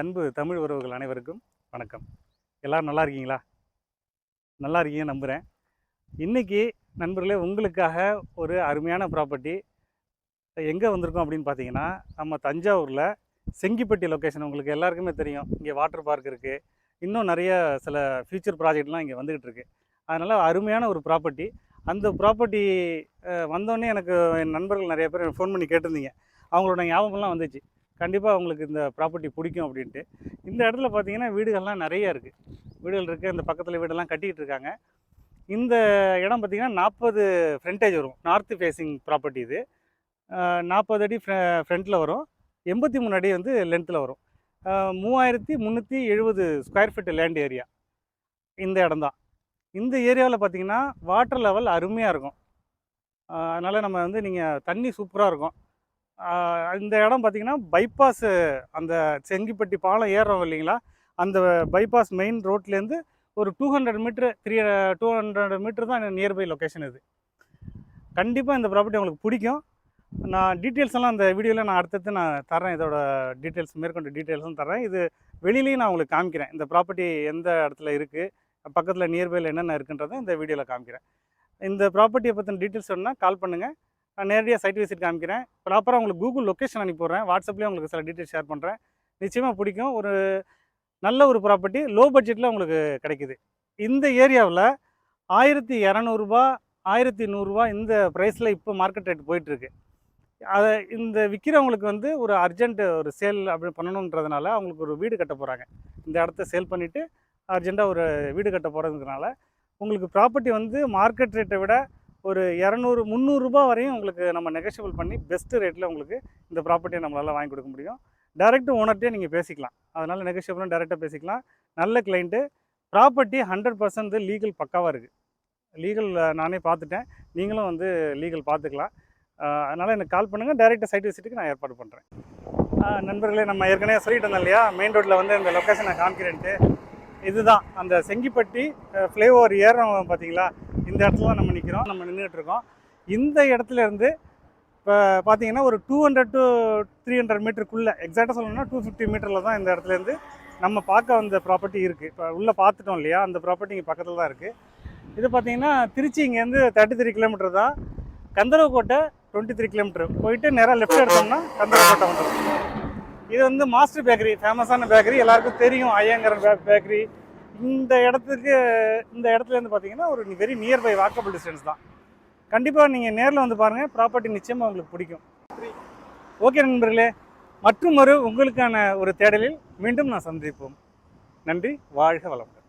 அன்பு தமிழ் உறவுகள் அனைவருக்கும் வணக்கம். எல்லோரும் நல்லா இருக்கீங்களா? நல்லா இருக்கீங்க நம்புகிறேன். இன்றைக்கி நண்பர்களே உங்களுக்காக ஒரு அருமையான ப்ராப்பர்ட்டி எங்கே வந்திருக்கோம் அப்படின்னு பார்த்தீங்கன்னா, நம்ம தஞ்சாவூரில் செங்கிப்பட்டி லொக்கேஷன் உங்களுக்கு எல்லாருக்குமே தெரியும். இங்கே வாட்டர் பார்க் இருக்குது, இன்னும் நிறைய சில ஃபியூச்சர் ப்ராஜெக்ட்லாம் இங்கே வந்துக்கிட்டு இருக்குது. அதனால் அருமையான ஒரு ப்ராப்பர்ட்டி. அந்த ப்ராப்பர்ட்டி வந்தோடனே எனக்கு என் நண்பர்கள் நிறைய பேர் ஃபோன் பண்ணி கேட்டிருந்தீங்க. அவங்களோட ஞாபகம்லாம் வந்துச்சு. கண்டிப்பாக உங்களுக்கு இந்த ப்ராப்பர்ட்டி பிடிக்கும் அப்படின்ட்டு. இந்த இடத்துல பார்த்தீங்கன்னா வீடுகள்லாம் நிறைய இருக்குது. வீடுகள் இருக்குது, இந்த பக்கத்தில் வீடெல்லாம் கட்டிக்கிட்டு இருக்காங்க. இந்த இடம் பார்த்திங்கன்னா 40 ஃப்ரண்டேஜ் வரும். நார்த்து ஃபேஸிங் ப்ராப்பர்ட்டி இது. 40 அடி ஃப்ரண்ட்டில் வரும், 83 அடி வந்து லென்த்தில் வரும். 3370 ஸ்கொயர் ஃபீட் லேண்ட் ஏரியா இந்த இடம் தான். இந்த ஏரியாவில் பார்த்திங்கன்னா வாட்டர் லெவல் அருமையாக இருக்கும். அதனால் நம்ம வந்து நீங்கள் தண்ணி சூப்பராக இருக்கும். இந்த இடம் பார்த்திங்கன்னா பைபாஸு, அந்த செங்கிப்பட்டி பாலம் ஏறுறோம் இல்லைங்களா, அந்த பைபாஸ் மெயின் ரோட்லேருந்து ஒரு 200 மீட்ரு 200 மீட்ரு தான் நியர்பை லொக்கேஷன் இது. கண்டிப்பாக இந்த ப்ராப்பர்ட்டி உங்களுக்கு பிடிக்கும். நான் டீட்டெயில்ஸ் எல்லாம் இந்த வீடியோவில் நான் அடுத்தடுத்து நான் தரேன். இதோட டீட்டெயில்ஸ் மேற்கொண்டு டீட்டெயில்ஸும் தரேன். இது வெளியிலையும் நான் உங்களுக்கு காமிக்கிறேன். இந்த ப்ராப்பர்ட்டி எந்த இடத்துல இருக்குது, பக்கத்தில் நியர்பையில் என்னென்ன இருக்குன்றதை இந்த வீடியோவில் காமிக்கிறேன். இந்த ப்ராப்பர்ட்டியை பற்றின டீட்டெயில்ஸ் வேணும்னா கால் பண்ணுங்கள். நான் நேரடியாக சைட் விசிட் காமிக்கிறேன். ப்ராப்பராக உங்களுக்கு கூகுள் லொக்கேஷன் அனுப்பிடுறேன். வாட்ஸ்அப்லேயும் உங்களுக்கு சில டீட்டெயில்ஸ் ஷேர் பண்ணுறேன். நிச்சயமாக பிடிக்கும். ஒரு நல்ல ஒரு ப்ராப்பர்ட்டி லோ பட்ஜெட்டில் உங்களுக்கு கிடைக்குது. இந்த ஏரியாவில் 1200 1100 இந்த ப்ரைஸில் இப்போ மார்க்கெட் ரேட் போயிட்டுருக்கு. அதை இந்த விற்கிறவங்களுக்கு வந்து ஒரு அர்ஜென்ட்டு ஒரு சேல் அப்படி பண்ணணுன்றதுனால அவங்களுக்கு ஒரு வீடு கட்ட போகிறாங்க. இந்த இடத்த சேல் பண்ணிவிட்டு அர்ஜெண்ட்டாக ஒரு வீடு கட்ட போகிறதுனால உங்களுக்கு ப்ராப்பர்ட்டி வந்து மார்க்கெட் ரேட்டை விட ஒரு 200 300 வரையும் உங்களுக்கு நம்ம நெகோஷியபிள் பண்ணி பெஸ்ட்டு ரேட்டில் உங்களுக்கு இந்த ப்ராப்பர்ட்டியை நம்மளால் வாங்கி கொடுக்க முடியும். டைரெக்ட் ஓனர்கிட்டே நீங்கள் பேசிக்கலாம். அதனால் நெகோஷியபிளும் டைரெக்டாக பேசிக்கலாம். நல்ல கிளைண்ட்டு. ப்ராப்பர்ட்டி 100% லீகல் பக்காவாக இருக்குது. லீகல் நானே பார்த்துட்டேன். நீங்களும் வந்து லீகல் பார்த்துக்கலாம். அதனால் எனக்கு கால் பண்ணுங்கள். டைரெக்டாக சைட் விசிட்டுக்கு நான் ஏற்பாடு பண்ணுறேன். நண்பர்களே, நம்ம ஏற்கனவே சொல்லிட்டு இருந்தோம் இல்லையா, மெயின் ரோட்டில் வந்து இந்த லொக்கேஷனை காமிக்கிறேன்ட்டு. இதுதான் அந்த செங்கிப்பட்டி ஃப்ளைஓவர் ஏறுறோம் பார்த்தீங்களா, இந்த இடத்துல நம்ம நிற்கிறோம், நம்ம நின்றுட்டுருக்கோம். இந்த இடத்துல இருந்து இப்போ பார்த்தீங்கன்னா ஒரு 200 to 300 மீட்டருக்குள்ளே, எக்ஸாக்டாக சொல்லணும்னா 250 மீட்டரில் தான் இந்த இடத்துலேருந்து நம்ம பார்க்க வந்த ப்ராப்பர்ட்டி இருக்குது. இப்போ உள்ளே பார்த்துட்டோம் இல்லையா, அந்த ப்ராப்பர்ட்டி இங்கே பக்கத்தில் தான் இருக்குது. இது பார்த்தீங்கன்னா திருச்சி இங்கேருந்து 33 கிலோமீட்டர் தான். கந்தரவக்கோட்டை 23 கிலோமீட்டர் போயிட்டு நேராக லெஃப்ட் எடுத்தோம்னா கந்தரவக்கோட்டை வந்துடும். இது வந்து மாஸ்டர் பேக்கரி, ஃபேமஸான பேக்கரி, எல்லாருக்கும் தெரியும், ஐயங்கர் பேக்கரி. இந்த இடத்துலேருந்து பார்த்தீங்கன்னா ஒரு வெரி நியர்பை வாக்கபிள் டிஸ்டன்ஸ் தான். கண்டிப்பாக நீங்கள் நேரில் வந்து பாருங்கள், ப்ராப்பர்ட்டி நிச்சயமாக உங்களுக்கு பிடிக்கும். ஓகே நண்பர்களே, மற்றும் உங்களுக்கான ஒரு தேடலில் மீண்டும் நான் சந்திப்போம். நன்றி, வாழ்க வளமுடன்.